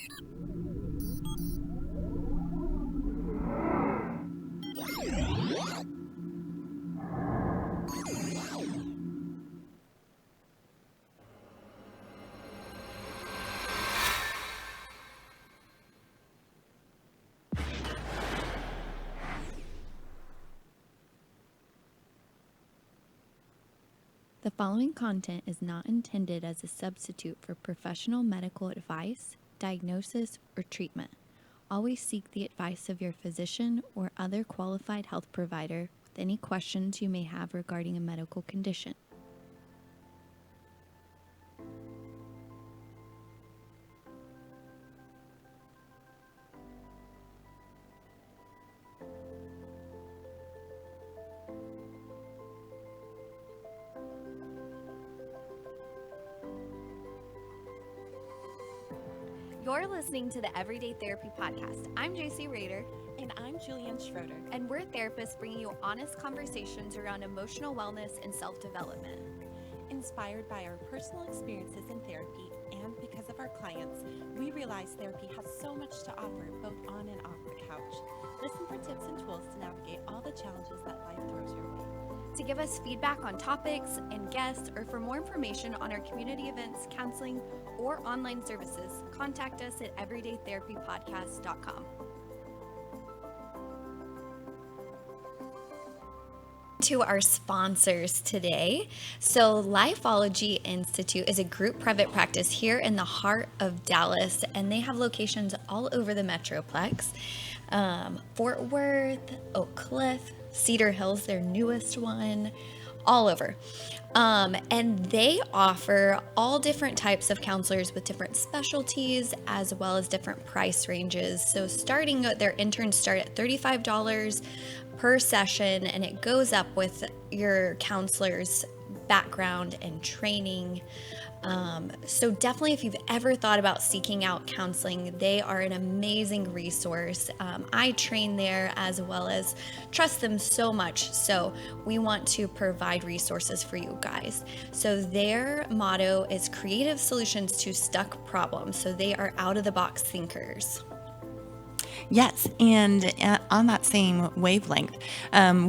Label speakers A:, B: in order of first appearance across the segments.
A: The following content is not intended as a substitute for professional medical advice, diagnosis, or treatment. Always seek the advice of your physician or other qualified health provider with any questions you may have regarding a medical condition. You're listening to the Everyday Therapy Podcast. I'm JC Rader.
B: And I'm Julianne Schroeder.
A: And we're therapists bringing you honest conversations around emotional wellness and self-development.
B: Inspired by our personal experiences in therapy and because of our clients, we realize therapy has so much to offer both on and off the couch. Listen for tips and tools to navigate all the challenges that life throws your way.
A: To give us feedback on topics and guests, or for more information on our community events, counseling, or online services, contact us at everydaytherapypodcast.com. To our sponsors today. So Lifeology Institute is a group private practice here in the heart of Dallas, and they have locations all over the Metroplex. Fort Worth, Oak Cliff, Cedar Hills, their newest one, all over. And they offer all different types of counselors with different specialties as well as different price ranges. So starting, their interns start at $35 per session, and it goes up with your counselor's background and training. So definitely, if you've ever thought about seeking out counseling, they are an amazing resource. I train there as well as trust them so much. So we want to provide resources for you guys. So their motto is creative solutions to stuck problems. So they are out of the box thinkers.
B: Yes, and on that same wavelength,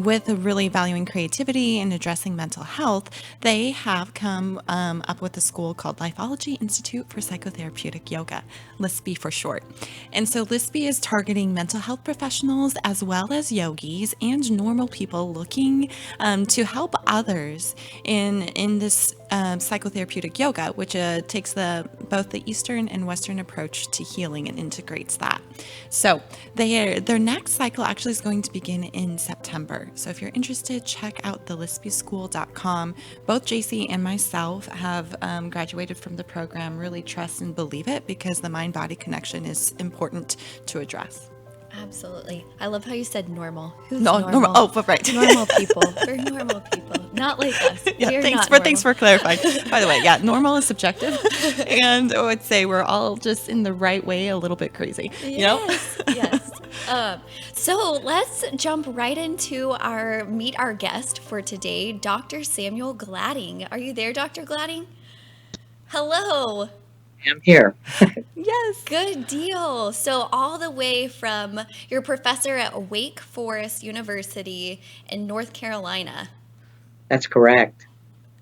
B: with really valuing creativity and addressing mental health, they have come up with a school called Lifeology Institute for Psychotherapeutic Yoga, LISPY for short. And so LISPY is targeting mental health professionals as well as yogis and normal people looking to help others in this psychotherapeutic yoga, which takes both the Eastern and Western approach to healing and integrates that. So their next cycle actually is going to begin in September. So if you're interested, check out thelispyschool.com. Both JC and myself have graduated from the program, really trust and believe it because the mind-body connection is important to address.
A: Absolutely. I love how you said normal. Who's
B: normal? Oh, but right.
A: Normal people. We're normal people. Not like us.
B: Yeah, thanks for clarifying. By the way, yeah, normal is subjective. And I would say we're all just in the right way a little bit crazy.
A: Yes, yes. So let's jump right into meet our guest for today, Dr. Samuel Gladding. Are you there, Dr. Gladding? Hello.
C: I'm here.
A: Yes. Good deal. So all the way from you're a professor at Wake Forest University in North Carolina.
C: That's correct.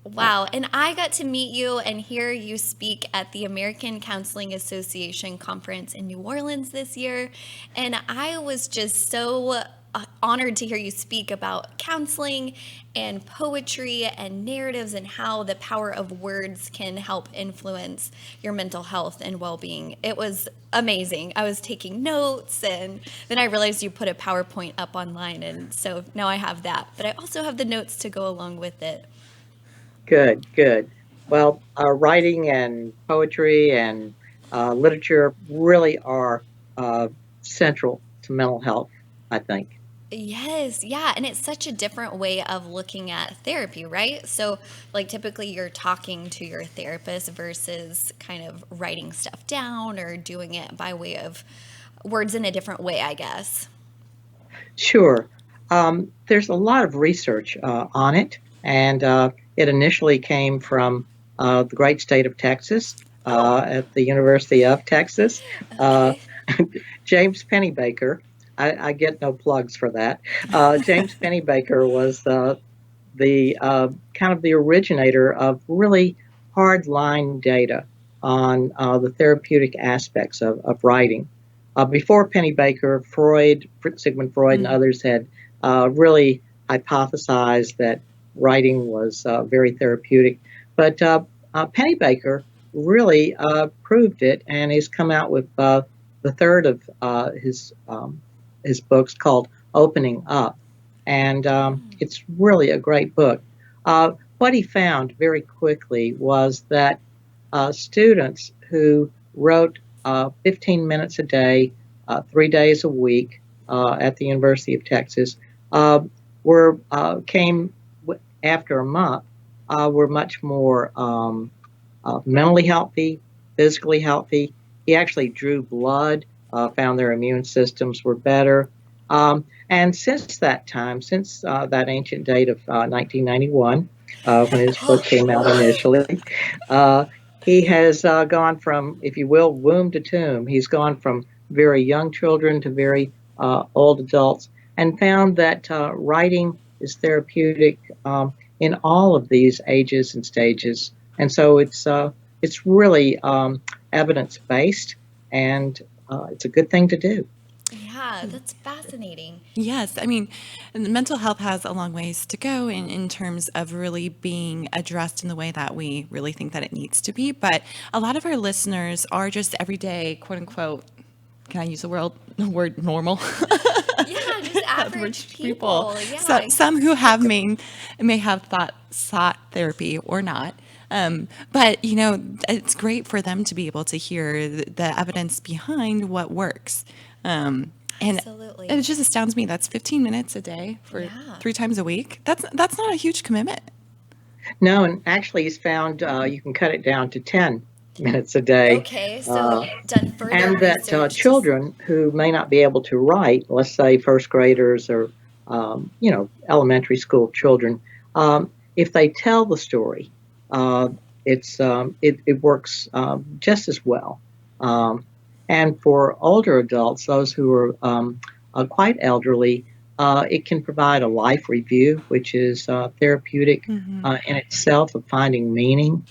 A: Wow. And I got to meet you and hear you speak at the American Counseling Association conference in New Orleans this year. And I was just so honored to hear you speak about counseling and poetry and narratives and how the power of words can help influence your mental health and well-being. It was amazing. I was taking notes, and then I realized you put a PowerPoint up online, and so now I have that. But I also have the notes to go along with it.
C: Good. Well, writing and poetry and literature really are central to mental health, I think.
A: Yes, yeah, and it's such a different way of looking at therapy, right? So, like, typically you're talking to your therapist versus kind of writing stuff down or doing it by way of words in a different way, I guess.
C: Sure. There's a lot of research on it, and it initially came from the great state of Texas,
A: Oh,
C: at the University of Texas. Uh,
A: okay.
C: James Pennybaker, I get no plugs for that. James Pennybaker was the kind of the originator of really hard line data on the therapeutic aspects of writing. Before Pennybaker, Sigmund Freud, and
B: Mm.
C: others had really hypothesized that writing was very therapeutic. But Pennybaker really proved it, and he's come out with the third of his books called Opening Up, and it's really a great book. What he found very quickly was that students who wrote 15 minutes a day, 3 days a week at the University of Texas, uh, were came after a month were much more mentally healthy, physically healthy. He actually drew blood, found their immune systems were better. And since that time, since that ancient date of 1991, when his book came out initially, uh, he has gone from, if you will, womb to tomb. He's gone from very young children to very old adults, and found that writing is therapeutic in all of these ages and stages. And so it's really evidence based, and it's a good thing to do.
A: Yeah, that's fascinating.
B: Yes, I mean, and mental health has a long ways to go in terms of really being addressed in the way that we really think that it needs to be. But a lot of our listeners are just everyday, quote unquote, can I use the word normal?
A: Yeah, just average
B: Average people.
A: people.
B: So,
A: Yeah.
B: some who have may have sought therapy or not. But it's great for them to be able to hear the evidence behind what works. And it
A: Absolutely.
B: just astounds me. That's 15 minutes a day for
A: Yeah.
B: 3 times a week. That's not a huge commitment.
C: No, and actually, he's found you can cut it down to 10 minutes a day.
A: Okay, so
C: Uh,
A: done further
C: and that
A: research to
C: children who may not be able to write, let's say first graders or elementary school children, if they tell the story, uh, it works just as well. Um, and for older adults, those who are quite elderly, it can provide a life review, which is therapeutic in itself of finding meaning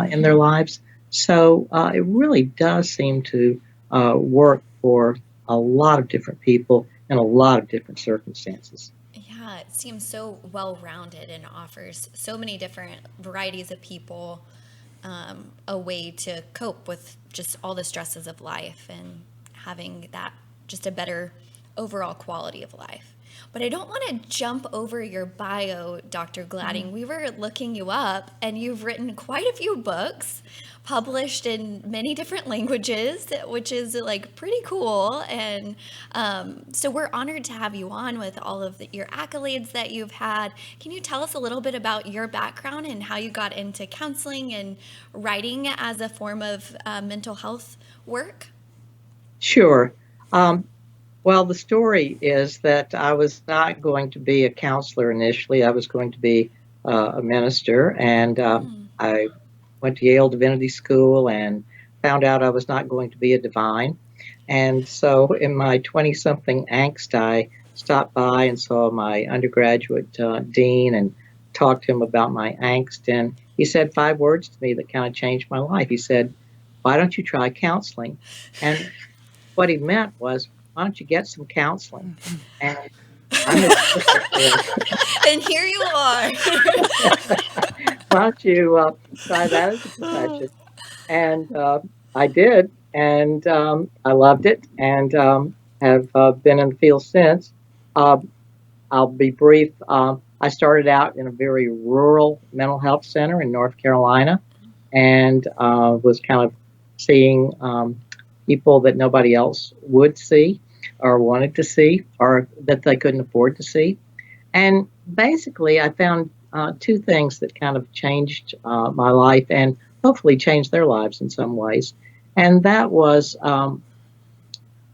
C: in their lives. So it really does seem to work for a lot of different people in a lot of different circumstances.
A: Yeah, it seems so well rounded and offers so many different varieties of people a way to cope with just all the stresses of life and having that just a better overall quality of life. But I don't want to jump over your bio, Dr. Gladding. We were looking you up, and you've written quite a few books, published in many different languages, which is like pretty cool. And so we're honored to have you on with all of your accolades that you've had. Can you tell us a little bit about your background and how you got into counseling and writing as a form of mental health work?
C: Sure. Um, well, the story is that I was not going to be a counselor initially. I was going to be a minister, and I went to Yale Divinity School and found out I was not going to be a divine. And so, in my 20 something angst, I stopped by and saw my undergraduate dean and talked to him about my angst. And he said 5 words to me that kind of changed my life. He said, "Why don't you try counseling?" And what he meant was, "Why don't you get some counseling?" And I'm his assistant.
A: And here you are.
C: Why don't you try that as a profession? And I did, and I loved it, and have been in the field since. Uh, I'll be brief. I started out in a very rural mental health center in North Carolina, and was kind of seeing people that nobody else would see or wanted to see or that they couldn't afford to see. And basically, I found two things that kind of changed my life and hopefully changed their lives in some ways. And that was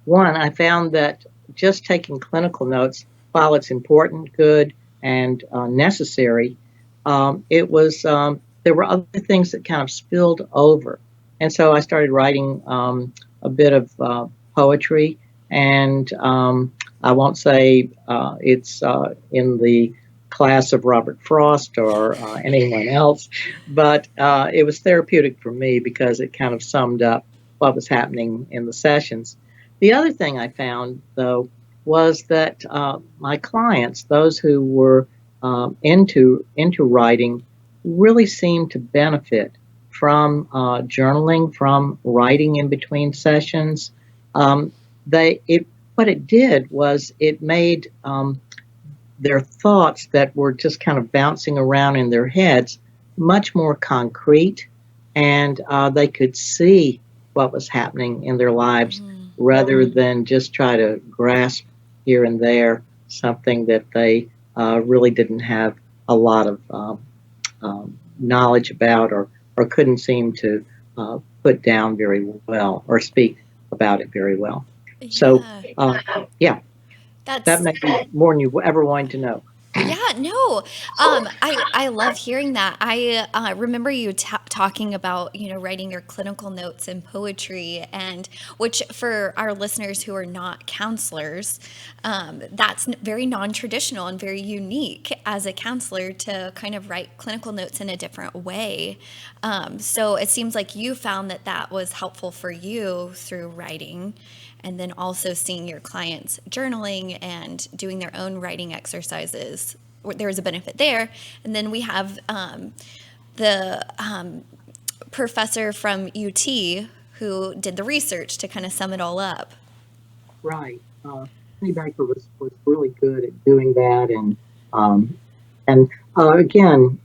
C: one, I found that just taking clinical notes, while it's important, good, and necessary, it was there were other things that kind of spilled over And so I started writing a bit of poetry, and I won't say it's in the class of Robert Frost or anyone else, but it was therapeutic for me because it kind of summed up what was happening in the sessions. The other thing I found, though, was that my clients, those who were into writing, really seemed to benefit from journaling, from writing in between sessions. Um, what it did was it made their thoughts that were just kind of bouncing around in their heads much more concrete, and they could see what was happening in their lives rather than just try to grasp here and there something that they really didn't have a lot of knowledge about, or couldn't seem to put down very well or speak about it very well. So,
A: Yeah.
C: yeah, that
A: That's
C: may be more than you ever wanted to know.
A: Yeah, no. I love hearing that. I remember you talking about, writing your clinical notes in poetry, and which for our listeners who are not counselors, that's very non-traditional and very unique as a counselor to kind of write clinical notes in a different way. So it seems like you found that that was helpful for you through writing, and then also seeing your clients journaling and doing their own writing exercises. There was a benefit there. And then we have the professor from UT who did the research to kind of sum it all up.
C: Right. Penny Baker was really good at doing that, um, and again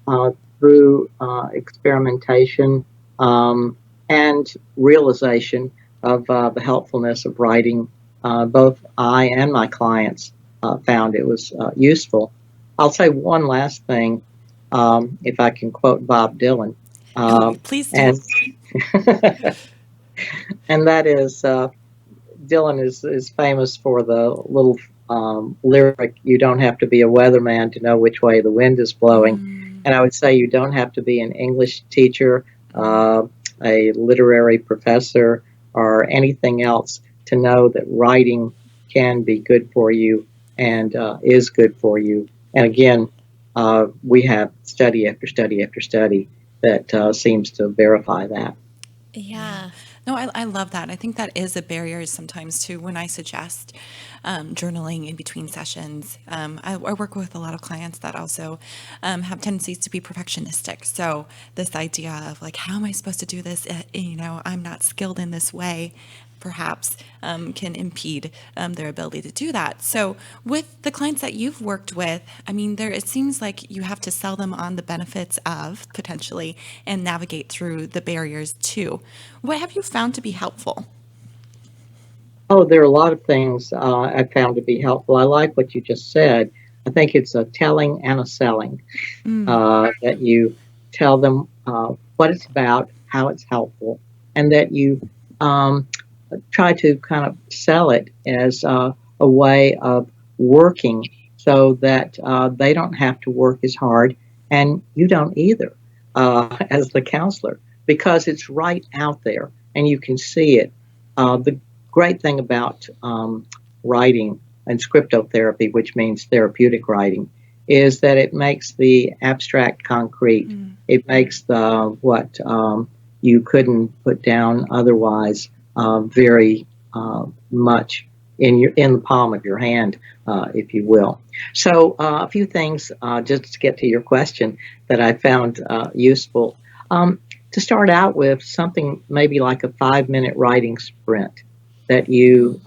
C: through experimentation and realization of the helpfulness of writing, both I and my clients found it was useful. I'll say one last thing, if I can quote Bob Dylan,
B: Oh, please do.
C: and and that is. Dylan is famous for the little lyric, "You don't have to be a weatherman to know which way the wind is blowing." And I would say you don't have to be an English teacher, a literary professor, or anything else to know that writing can be good for you and is good for you. And again, we have study after study after study that seems to verify that.
B: Yeah.
A: Yeah.
B: No, I love that. I think that is a barrier sometimes too when I suggest journaling in between sessions. I work with a lot of clients that also have tendencies to be perfectionistic. So this idea of like, how am I supposed to do this? I'm not skilled in this way, perhaps can impede their ability to do that. So with the clients that you've worked with, I mean, it seems like you have to sell them on the benefits of potentially and navigate through the barriers too. What have you found to be helpful?
C: Oh, there are a lot of things I found to be helpful. I like what you just said. I think it's a telling and a selling, that you tell them what it's about, how it's helpful, and that you um, try to kind of sell it as a way of working so that they don't have to work as hard, and you don't either as the counselor, because it's right out there and you can see it. The great thing about writing and scriptotherapy, which means therapeutic writing, is that it makes the abstract concrete. It makes the what you couldn't put down otherwise very much in the palm of your hand, if you will. So a few things just to get to your question that I found useful. To start out with, something maybe like a 5-minute writing sprint that you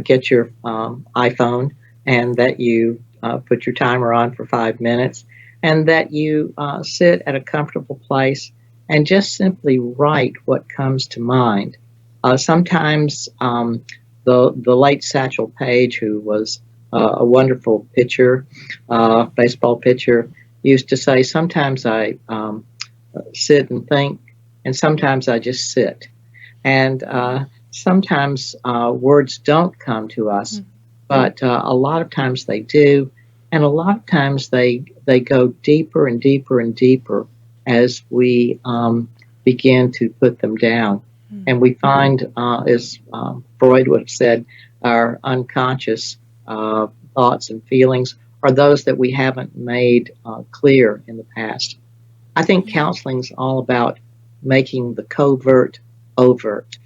C: get your iPhone and that you put your timer on for 5 minutes, and that you sit at a comfortable place and just simply write what comes to mind. Sometimes the late Satchel Paige, who was a wonderful pitcher, baseball pitcher, used to say, "Sometimes I sit and think, and sometimes I just sit." And sometimes words don't come to us, but a lot of times they do, and a lot of times they go deeper and deeper and deeper as we begin to put them down. And we find, as Freud would have said, our unconscious thoughts and feelings are those that we haven't made clear in the past. I think counseling's all about making the covert overt,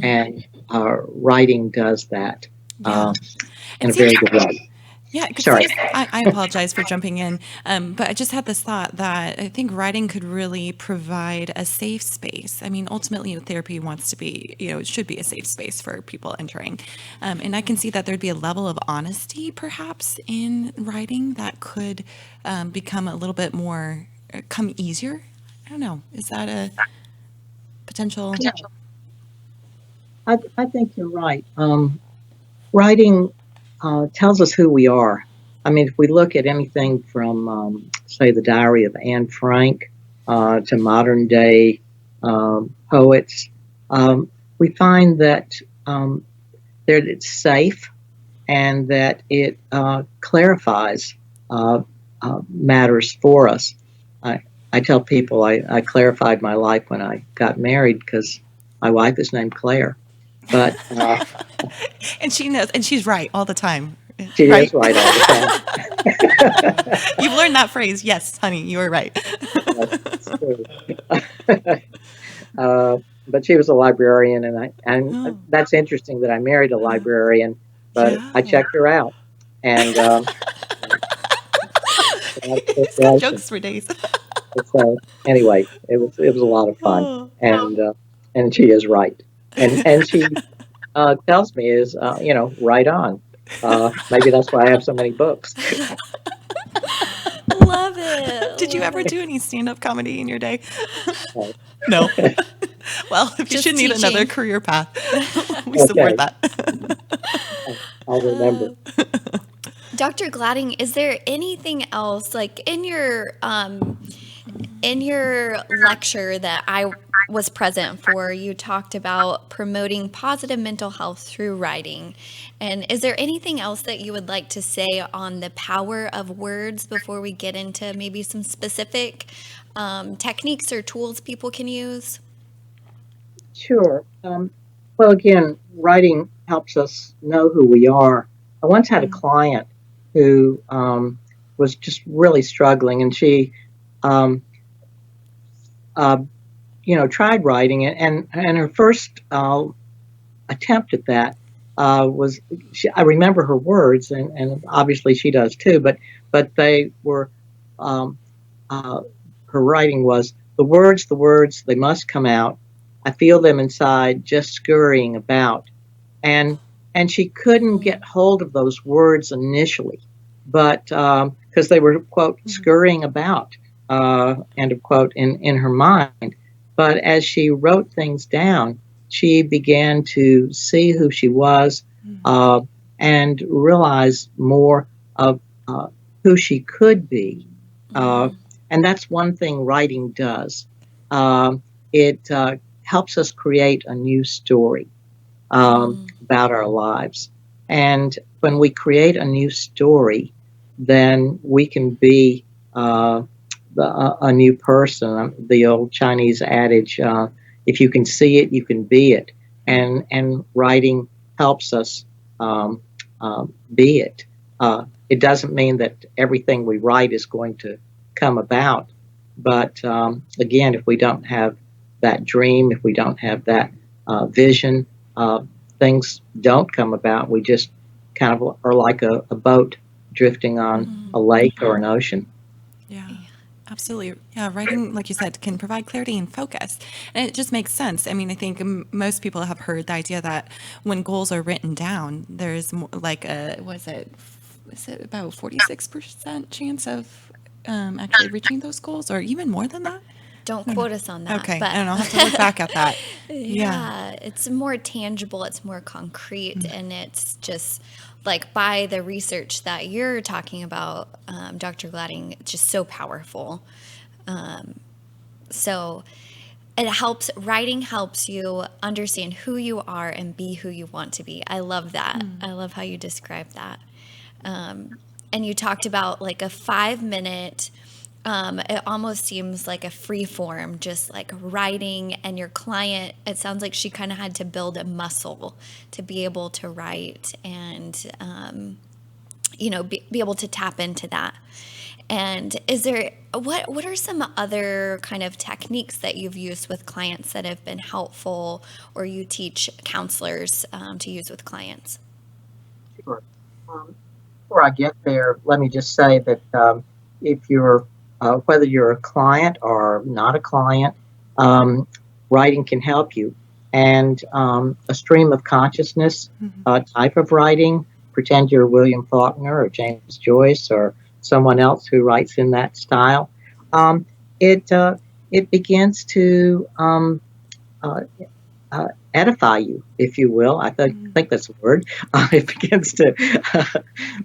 C: and writing does that
B: Yeah.
C: in
B: It
C: a very
B: seems,
C: good way.
B: yeah, because
C: Sorry.
B: I apologize for jumping in, but I just had this thought that I think writing could really provide a safe space. I mean, ultimately, therapy wants to be, it should be a safe space for people entering. And I can see that there'd be a level of honesty perhaps in writing that could become a little bit more, come easier. I don't know. Is that a potential?
C: Yeah, I think you're right. Writing tells us who we are. I mean, if we look at anything from, say, the Diary of Anne Frank to modern day poets, we find that that it's safe and that it clarifies matters for us. I tell people I clarified my life when I got married because my wife is named Claire, but
B: And she knows, and she's right all the time,
C: she
B: right?
C: is right all the time.
B: You've learned that phrase. Yes, honey, you were right.
C: That's true. Uh, but she was a librarian, and
B: Oh,
C: that's interesting that I married a librarian, but I
B: yeah.
C: checked her out, and
B: He's got jokes for days.
C: so anyway, it was a lot of fun,
B: Oh.
C: and she is right, and she tells me is right on. Maybe that's why I have so many books.
A: Love it.
B: Did you
A: Love
B: ever
A: it.
B: do any stand-up comedy in your day?
C: So,
B: No. Well, if you
A: Just
B: should need another
A: teaching.
B: career path, we support
C: okay,
B: that.
C: I'll remember.
A: Dr. Gladding, is there anything else like in your lecture that I was present for, you talked about promoting positive mental health through writing. And is there anything else that you would like to say on the power of words before we get into maybe some specific techniques or tools people can use?
C: Sure. Well, again, writing helps us know who we are. I once had a client who was just really struggling, and she, um, uh, tried writing it, and her first attempt at that was. I remember her words, and obviously she does too. But they were. Um, uh, Her writing was the words, they must come out. I feel them inside, just scurrying about. And she couldn't get hold of those words initially, but because they were quote scurrying about end of quote in her mind. But as she wrote things down, she began to see who she was uh, and realize more of who she could be. Uh, and that's one thing writing does. It helps us create a new story about our lives. And when we create a new story, then we can be a new person. The old Chinese adage, if you can see it, you can be it. And writing helps us be it. It doesn't mean that everything we write is going to come about. But again, if we don't have that dream, if we don't have that vision, uh, things don't come about. We just kind of are like a boat drifting on a lake or an ocean.
B: Yeah, absolutely. Yeah, writing, like you said, can provide clarity and focus. And it just makes sense. I mean, I think most people have heard the idea that when goals are written down, there's like is it about 46% chance of actually reaching those goals, or even more than that?
A: Don't quote us on that,
B: Okay, I
A: but
B: don't know. I'll have to look back at that. Yeah.
A: yeah, it's more tangible, it's more concrete, and it's just like by the research that you're talking about, Dr. Gladding, it's just so powerful. So writing helps you understand who you are and be who you want to be. I love that. I love how you describe that. And you talked about like a 5-minute it almost seems like a free form, just like writing. And your client, it sounds like she kind of had to build a muscle to be able to write and, be able to tap into that. And is there, what are some other kind of techniques that you've used with clients that have been helpful, or you teach counselors to use with clients?
C: Sure. Before I get there, let me just say that if you're, whether you're a client or not a client, um, writing can help you. And a stream of consciousness type of writing, pretend you're William Faulkner or James Joyce or someone else who writes in that style. Um, it begins to uh, edify you, if you will. I think that's a word. It begins to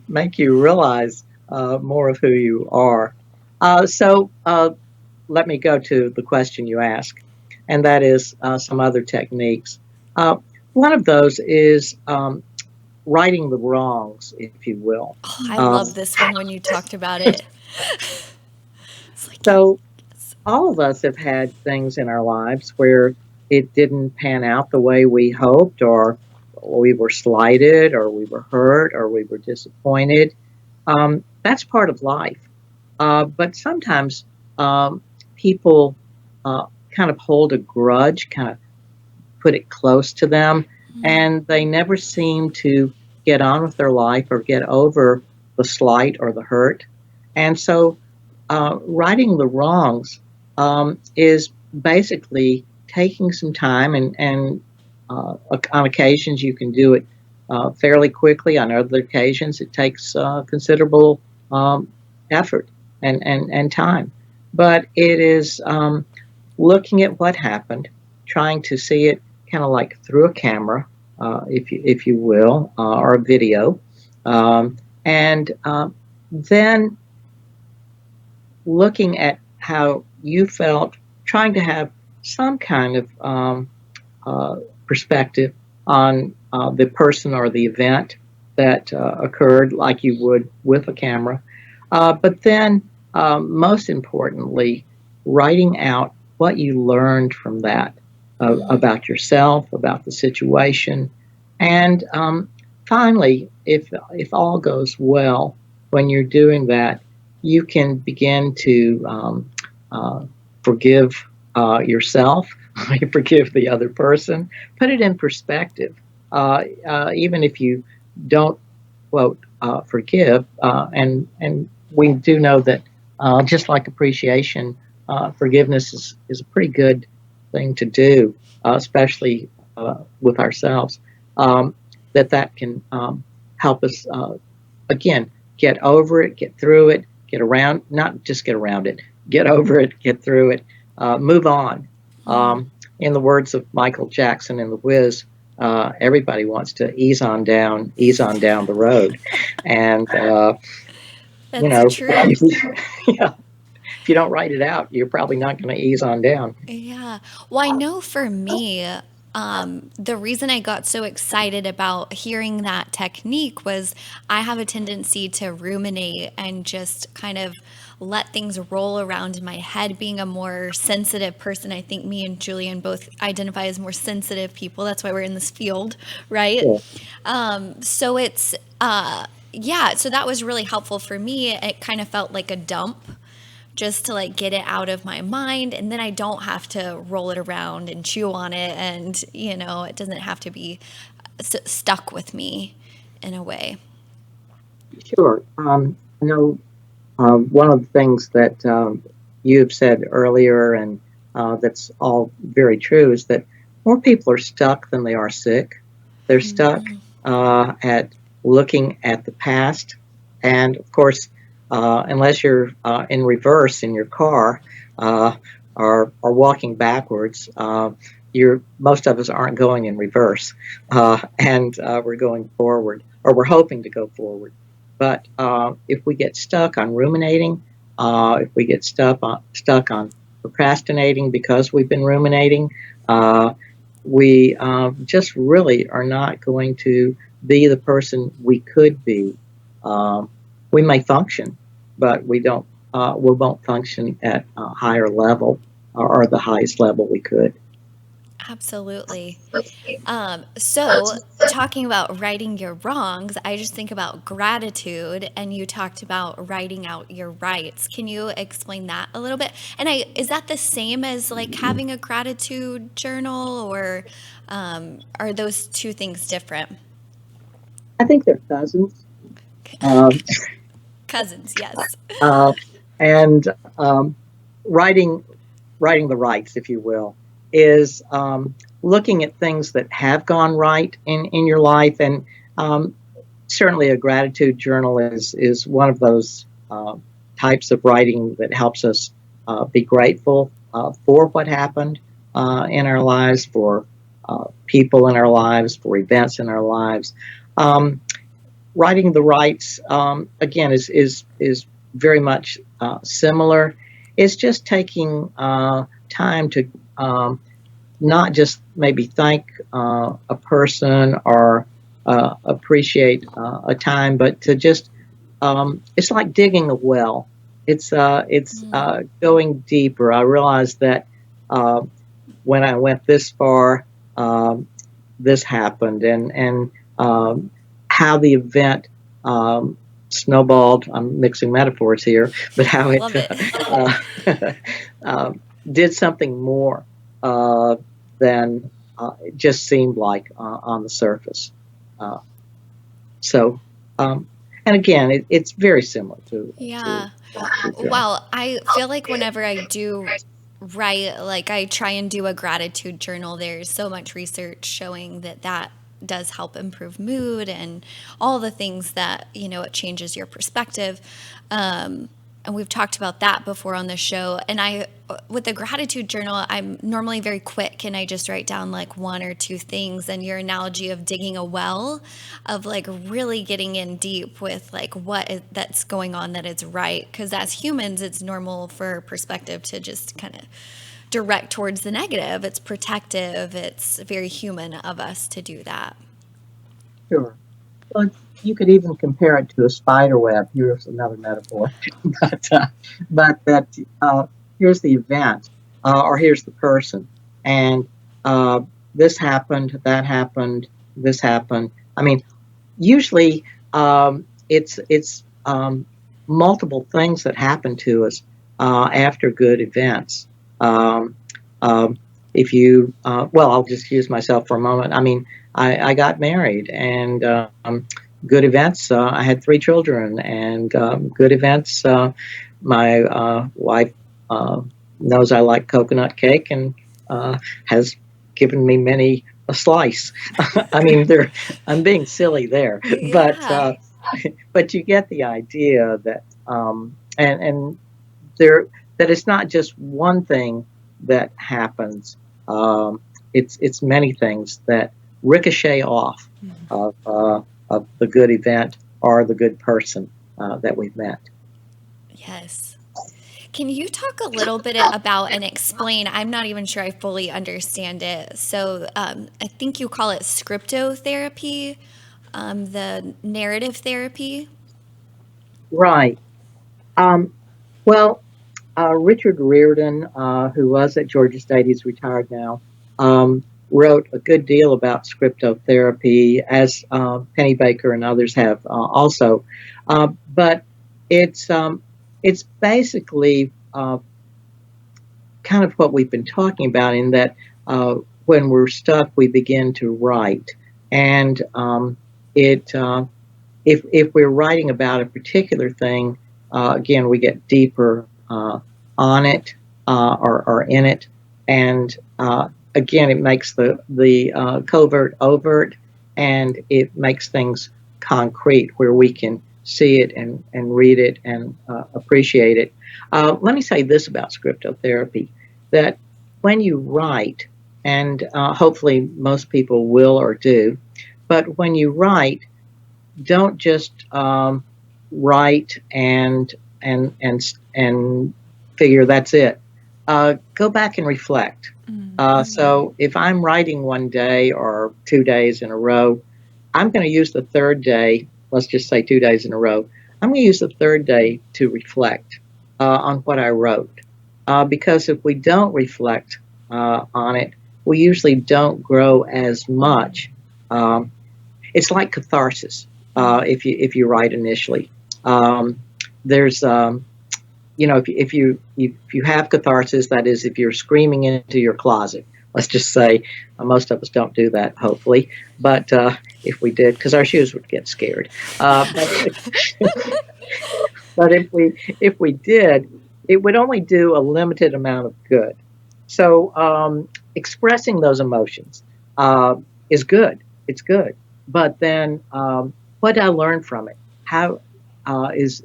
C: make you realize more of who you are. So let me go to the question you asked, and that is some other techniques. Uh, One of those is righting the wrongs, if you will.
A: Oh, I
C: Uh,
A: love this one when you talked about it. It's like,
C: so all of us have had things in our lives where it didn't pan out the way we hoped, or we were slighted, or we were hurt, or we were disappointed. That's part of life. But sometimes people kind of hold a grudge, kind of put it close to them, and they never seem to get on with their life or get over the slight or the hurt. And so righting the wrongs is basically taking some time, and on occasions you can do it fairly quickly. On other occasions, it takes considerable um, effort and time. But it is looking at what happened, trying to see it kind of like through a camera, if you will, or a video, and then looking at how you felt, trying to have some kind of uh, perspective on the person or the event that occurred, like you would with a camera. But then, most importantly, writing out what you learned from that about yourself, about the situation, and finally, if all goes well, when you're doing that, you can begin to forgive yourself, you forgive the other person, put it in perspective. Even if you don't quote forgive, and we do know that just like appreciation, forgiveness is a pretty good thing to do, especially with ourselves. That can help us again get over it, get through it, get around, not just get around it, get over it, get through it, move on. In the words of Michael Jackson in The Wiz, everybody wants to ease on down the road, and you
A: that's
C: know,
A: true.
C: yeah, if you don't write it out, you're probably not going to ease on down.
A: Yeah. Well, I know for me, the reason I got so excited about hearing that technique was I have a tendency to ruminate and just kind of let things roll around in my head. Being a more sensitive person, I think me and Julian both identify as more sensitive people. That's why we're in this field, right?
C: Yeah,
A: So it's, yeah, so that was really helpful for me. It kind of felt like a dump just to like get it out of my mind, and then I don't have to roll it around and chew on it, and it doesn't have to be stuck with me in a way.
C: sure. I know one of the things that you've said earlier, and that's all very true, is that more people are stuck than they are sick. They're stuck at looking at the past, and of course, unless you're in reverse in your car uh, or walking backwards, most of us aren't going in reverse, and we're going forward, or we're hoping to go forward. But if we get stuck on ruminating, if we get stuck on procrastinating because we've been ruminating, we just really are not going to be the person we could be. Um, we may function, but we don't we won't function at a higher level or the highest level we could.
A: Absolutely. So talking about righting your wrongs, I just think about gratitude, and you talked about writing out your rights. Can you explain that a little bit? And is that the same as like having a gratitude journal, or are those two things different?
C: I think they're cousins. Um,
A: Cousins, yes.
C: uh, and writing writing the rights, if you will, is looking at things that have gone right in your life, and um, certainly a gratitude journal is one of those types of writing that helps us be grateful for what happened in our lives, for people in our lives, for events in our lives. Um, Writing the rights again is very much similar. It's just taking time to not just maybe thank a person or appreciate a time, but to just it's like digging a well. It's going deeper. I realized that uh, when I went this far, this happened, and um, how the event snowballed. I'm mixing metaphors here, but how it
A: Love it.
C: did something more than it just seemed like on the surface. Uh, so, um, and again, it's very similar to
A: Yeah. Wow. I feel like whenever I do write, like I try and do a gratitude journal, there's so much research showing that that does help improve mood and all the things that, it changes your perspective. And we've talked about that before on the show. And with the gratitude journal, I'm normally very quick and I just write down like one or two things. And your analogy of digging a well, of like really getting in deep with like that's going on that is right. Because as humans, it's normal for perspective to just kind of direct towards the negative. It's protective. It's very human of us to do that.
C: sure. Well, you could even compare it to a spider web. Here's another metaphor, but that here's the event, or here's the person, and uh, this happened, that happened, this happened. I mean, usually it's multiple things that happen to us after good events. Um, um, if you well, I'll just use myself for a moment. I mean, I got married, and good events. I had 3 children, and good events. My wife knows I like coconut cake, and has given me many a slice. I mean, I'm being silly there, but
A: Yeah.
C: but you get the idea that and there that it's not just one thing that happens. Um, it's many things that ricochet off of the good event or the good person that we've met.
A: Yes. Can you talk a little bit about and explain? I'm not even sure I fully understand it. So I think you call it scriptotherapy, the narrative therapy.
C: Right. Um, well, Richard Reardon, who was at Georgia State, he's retired now, wrote a good deal about scriptotherapy, as Penny Baker and others have also. But it's it's basically kind of what we've been talking about, in that when we're stuck, we begin to write, and it if we're writing about a particular thing, again, we get deeper on it or in it, and again, it makes the covert overt, and it makes things concrete where we can see it and read it and appreciate it. Let me say this about scriptotherapy, that when you write, and hopefully most people will or do, but when you write, don't just write and figure that's it. Go back and reflect. So if I'm writing one day or 2 days in a row, I'm going to use the third day. Let's just say 2 days in a row. I'm going to use the third day to reflect. on what I wrote. Because if we don't reflect on it, we usually don't grow as much. Um, it's like catharsis if you write initially. There's if you have catharsis, that is, if you're screaming into your closet. Let's just say most of us don't do that, hopefully, but if we did, because our shoes would get scared. But if we did, it would only do a limited amount of good. So expressing those emotions is good. It's good. But then what I learned from it, how is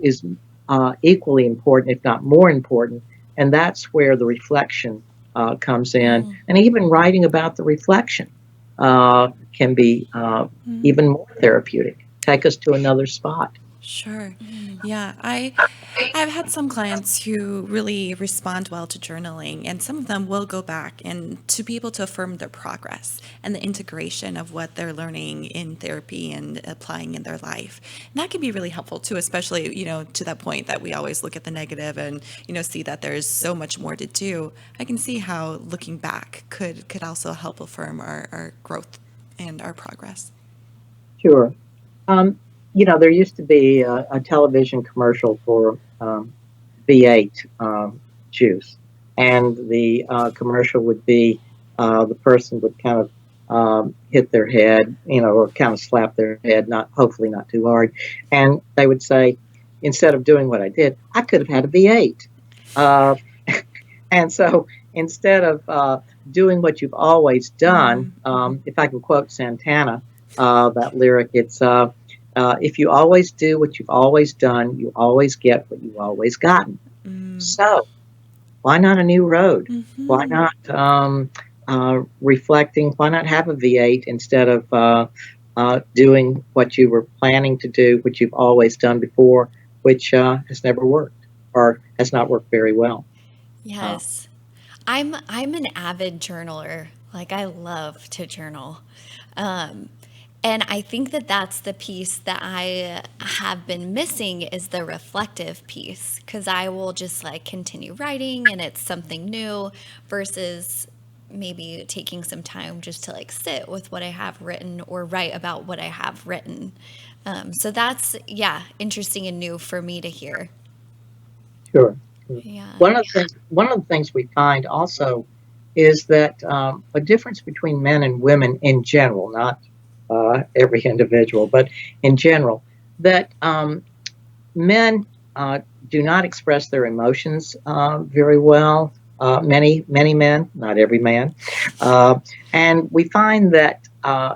C: equally important, if not more important, and that's where the reflection comes in, and even writing about the reflection can be even more therapeutic. Take us to another spot.
B: Sure. Yeah, I've had some clients who really respond well to journaling, and some of them will go back and to be able to affirm their progress and the integration of what they're learning in therapy and applying in their life. And that can be really helpful too, especially, to that point that we always look at the negative and, see that there's so much more to do. I can see how looking back could also help affirm our growth and our progress.
C: Sure. There used to be a television commercial for V8 juice, and the commercial would be the person would kind of hit their head, or kind of slap their head, hopefully not too hard, and they would say, instead of doing what I did, I could have had a V8. And so instead of doing what you've always done, if I can quote Santana, that lyric, it's if you always do what you've always done, you always get what you've always gotten. So why not a new road? Why not reflecting? Why not have a V8 instead of doing what you were planning to do, which you've always done before, which has never worked or has not worked very well?
A: Yes. I'm an avid journaler. Like, I love to journal. And I think that that's the piece that I have been missing, is the reflective piece, because I will just like continue writing and it's something new versus maybe taking some time just to like sit with what I have written or write about what I have written. So that's, yeah, interesting and new for me to hear.
C: Sure.
A: Yeah.
C: One of the things we find also is that a difference between men and women in general, not every individual, but in general, that men do not express their emotions very well. Many men, not every man. And we find that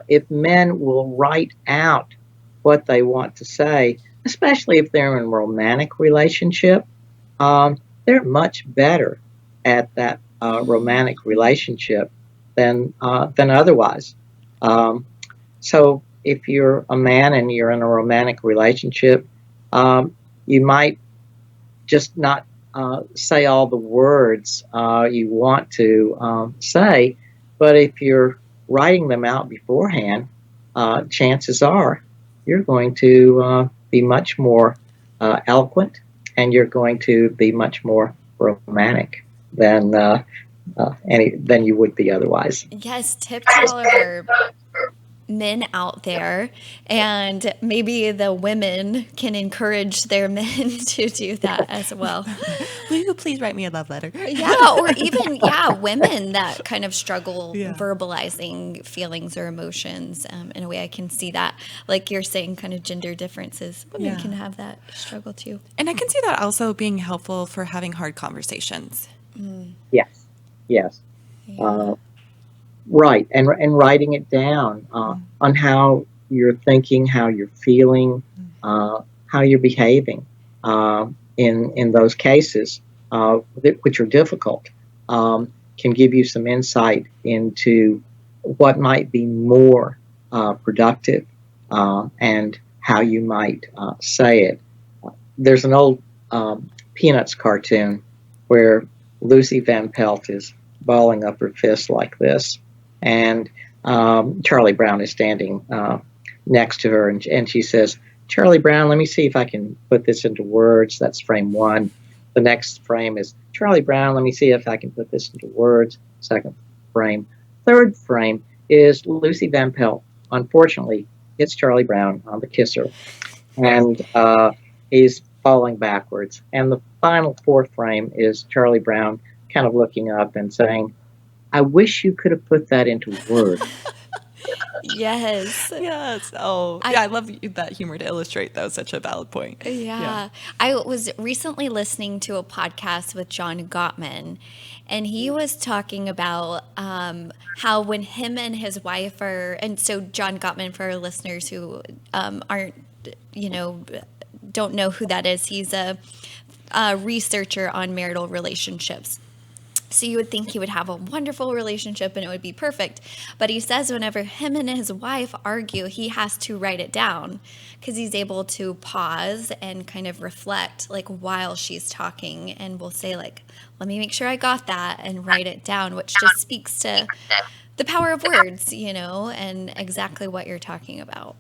C: if men will write out what they want to say, especially if they're in a romantic relationship, they're much better at that romantic relationship than otherwise. Um, so if you're a man and you're in a romantic relationship, you might just not say all the words you want to say, but if you're writing them out beforehand, chances are you're going to be much more eloquent, and you're going to be much more romantic than you would be otherwise.
A: Yes, tip to all of our men out there, and maybe the women can encourage their men to do that as well.
B: Will you please write me a love letter?
A: Yeah, or even, yeah, women that kind of struggle
B: Yeah.
A: verbalizing feelings or emotions. In a way, I can see that, like you're saying, kind of gender differences. Women
B: Yeah.
A: can have that struggle too.
B: And I can see that also being helpful for having hard conversations.
C: Yes, yes.
A: Yeah.
C: Right, and writing it down on how you're thinking, how you're feeling, how you're behaving in those cases, which are difficult, can give you some insight into what might be more productive and how you might say it. There's an old Peanuts cartoon where Lucy Van Pelt is balling up her fist like this, and Charlie Brown is standing next to her, and she says, "Charlie Brown, let me see if I can put this into words." That's frame one. The next frame is Charlie Brown. Let me see if I can put this into words. Second frame. Third frame is Lucy Van Pelt. Unfortunately, it's Charlie Brown on the kisser, and he's falling backwards. And the final fourth frame is Charlie Brown kind of looking up and saying, I wish you could have put that into words.
A: Yes.
B: Yes. Oh, yeah. I love that humor to illustrate. That was such a valid point.
A: Yeah. I was recently listening to a podcast with John Gottman, and he was talking about how when him and his wife are, and so John Gottman, for our listeners who aren't, don't know who that is, he's a researcher on marital relationships. So you would think he would have a wonderful relationship and it would be perfect. But he says whenever him and his wife argue, he has to write it down because he's able to pause and kind of reflect like while she's talking, and will say like, let me make sure I got that, and write it down, which just speaks to the power of words, and exactly what you're talking about.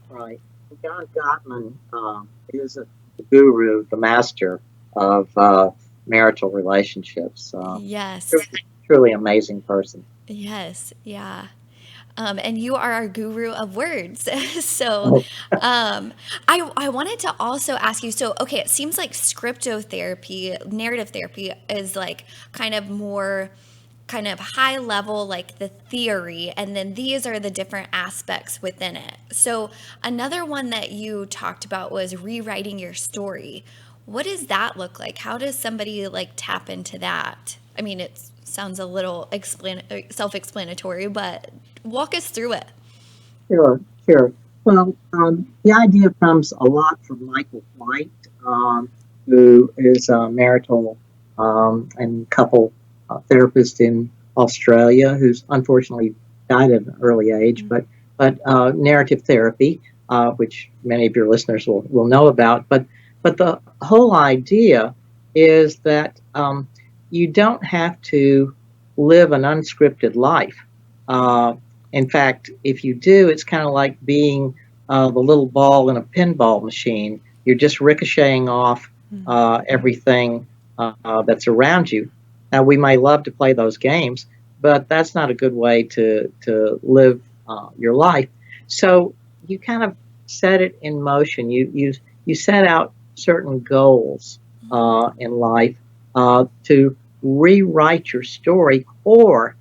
C: Right. John Gottman is the guru, the master of marital relationships.
A: Yes.
C: Truly amazing person.
A: Yes. Yeah. And you are our guru of words. So I wanted to also ask you, so, okay, it seems like scriptotherapy, narrative therapy is like kind of more kind of high level, like the theory, and then these are the different aspects within it. So another one that you talked about was rewriting your story. What does that look like? How does somebody like tap into that? I mean, it sounds a little self-explanatory, but walk us through it.
C: Sure. Well, the idea comes a lot from Michael White, who is a marital and couple therapist in Australia, who's unfortunately died at an early age.
A: Mm-hmm.
C: But narrative therapy, which many of your listeners will know about, but the whole idea is that you don't have to live an unscripted life. In fact, if you do, it's kind of like being the little ball in a pinball machine. You're just ricocheting off everything that's around you. Now, we may love to play those games, but that's not a good way to live your life. So you kind of set it in motion. You set out certain goals in life to rewrite your story, or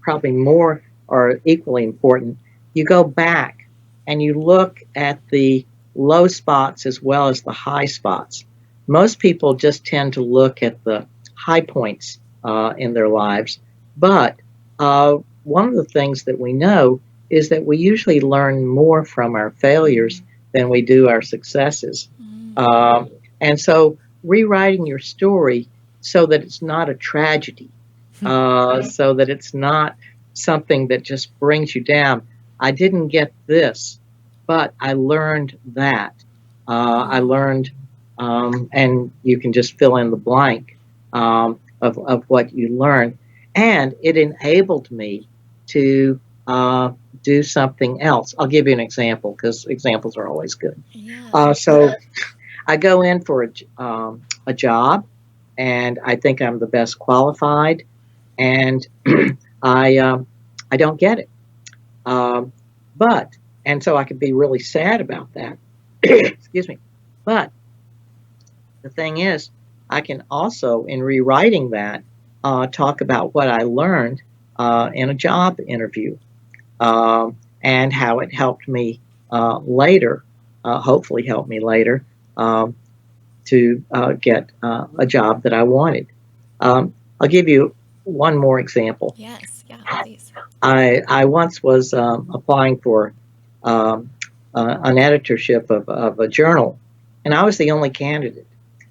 C: probably more or equally important, you go back and you look at the low spots as well as the high spots. Most people just tend to look at the high points in their lives, but one of the things that we know is that we usually learn more from our failures than we do our successes. And so rewriting your story so that it's not a tragedy, so that it's not something that just brings you down. I didn't get this, but I learned that. I learned, and you can just fill in the blank of what you learned. And it enabled me to do something else. I'll give you an example because examples are always good.
A: Yeah.
C: So I go in for a job, and I think I'm the best qualified, and I don't get it. And so I could be really sad about that. Excuse me. But the thing is, I can also, in rewriting that, talk about what I learned in a job interview, and how it helped me later, hopefully helped me later, to get a job that I wanted. I'll give you one more example.
A: Yes, yeah, please.
C: I once was applying for an editorship of a journal, and I was the only candidate.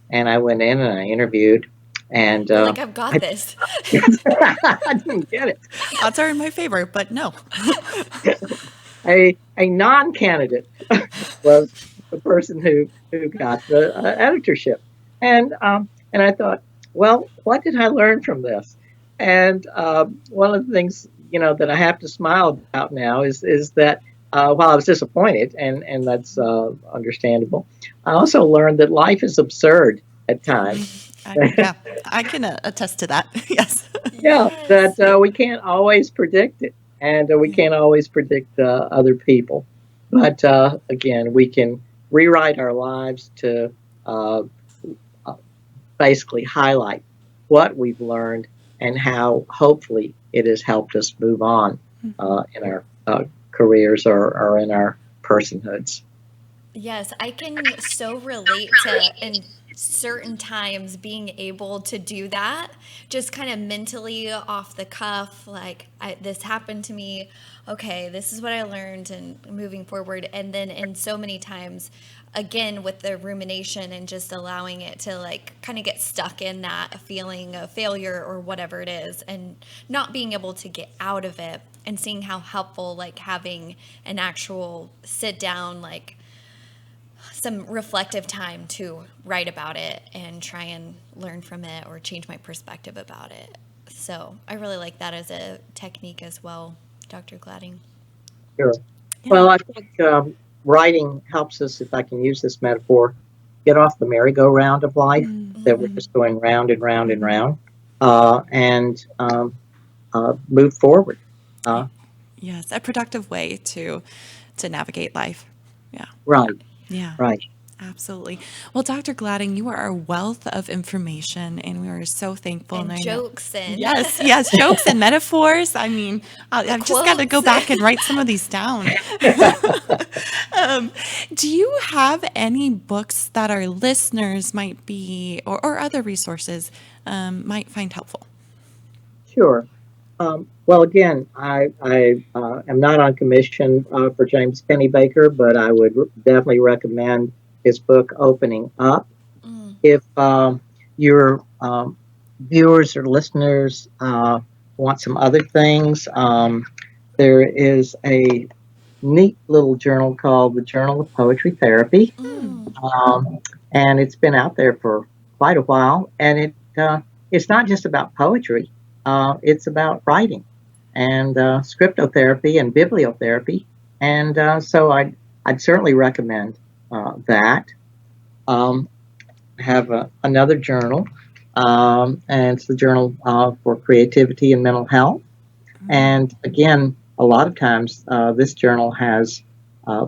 C: And I went in and I interviewed, and
A: You're like, I've got this.
C: I didn't get it.
B: Odds are in my favor, but no.
C: A non-candidate was the person who got the editorship, and I thought, well, what did I learn from this? And one of the things that I have to smile about now is that while I was disappointed, and that's understandable, I also learned that life is absurd at times.
B: Yeah, I can attest to that. Yes.
C: Yeah, that
A: Yes.
C: we can't always predict it, and we
B: Yeah.
C: can't always predict other people. But again, we can rewrite our lives to uh, uh, basically highlight what we've learned and how hopefully it has helped us move on in our careers or in our personhoods.
A: Yes, I can so relate to in certain times being able to do that, just kind of mentally off the cuff, like this happened to me. Okay, this is what I learned, and moving forward. And then in so many times, again with the rumination and just allowing it to like kind of get stuck in that feeling of failure or whatever it is, and not being able to get out of it, and seeing how helpful like having an actual sit down like some reflective time to write about it and try and learn from it or change my perspective about it. So I really like that as a technique as well, Dr. Gladding.
C: Sure.
B: Yeah.
C: Well, I think writing helps us, if I can use this metaphor, get off the merry-go-round of life, that we're just going round and round and round, and move forward. Uh,
B: Yes, a productive way to navigate life. Yeah.
C: right,
B: Yeah.
C: right.
B: Absolutely. Well, Dr. Gladding, you are a wealth of information, and we are so thankful. And
A: And
B: I know,
A: jokes and
B: yes, yes, jokes and metaphors. I mean, I've just got to go
A: quotes.
B: back and write some of these down. Do you have any books that our listeners might be, or other resources might find helpful?
C: Sure. Well, again, I am not on commission for James Pennybaker, but I would definitely recommend his book, Opening Up. If your viewers or listeners want some other things, there is a neat little journal called the Journal of Poetry Therapy, um, and it's been out there for quite a while. And it's not just about poetry; it's about writing and scriptotherapy and bibliotherapy. And so I'd certainly recommend that. Um, have another journal, and it's the Journal for Creativity and Mental Health. And again, a lot of times this journal has uh,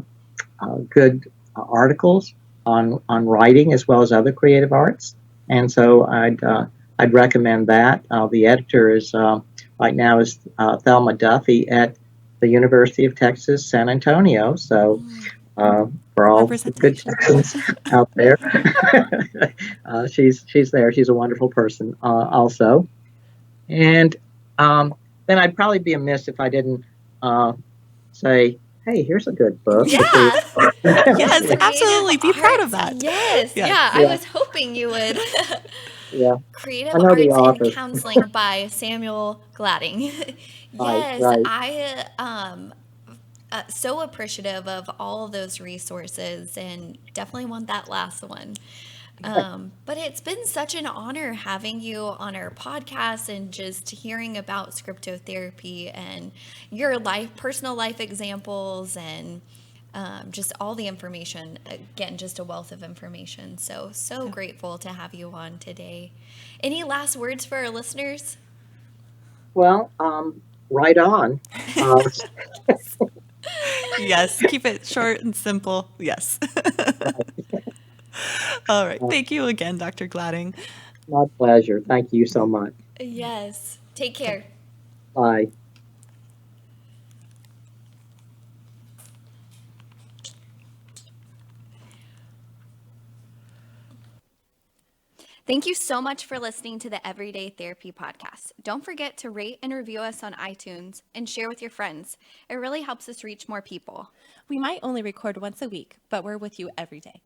C: good articles on writing as well as other creative arts. And so I'd recommend that. The editor is right now is Thelma Duffy at the University of Texas San Antonio. So uh, for all the good
B: Representation.
C: Texans out there, she's there. She's a wonderful person also. And then I'd probably be amiss if I didn't uh, say, "Hey, here's a good book for creative
A: Yeah.
C: art."
B: Yes,
A: Creative
B: absolutely. Be proud of
A: arts.
B: that.
A: Yes.
B: Yes.
A: Yeah. I
C: Yeah,
A: was hoping you would.
C: yeah.
A: Creative
C: I know the
A: Arts and
C: author.
A: Counseling by Samuel Gladding.
C: Right,
A: Yes,
C: right.
A: I so appreciative of all of those resources and definitely want that last one. But it's been such an honor having you on our podcast and just hearing about scriptotherapy and your life, personal life examples, and just all the information. Again, just a wealth of information. So, so grateful to have you on today. Any last words for our listeners?
C: Well, right on. Uh,
B: Yes, keep it short and simple. Yes. All right. Thank you again, Dr. Gladding.
C: my pleasure. Thank you so much.
A: Yes. Take
B: Okay.
A: care.
C: Bye.
A: Thank you so much for listening to the Everyday Therapy Podcast. Don't forget to rate and review us on iTunes and share with your friends. It really helps us reach more people.
B: We might only record once a week, but we're with you every day.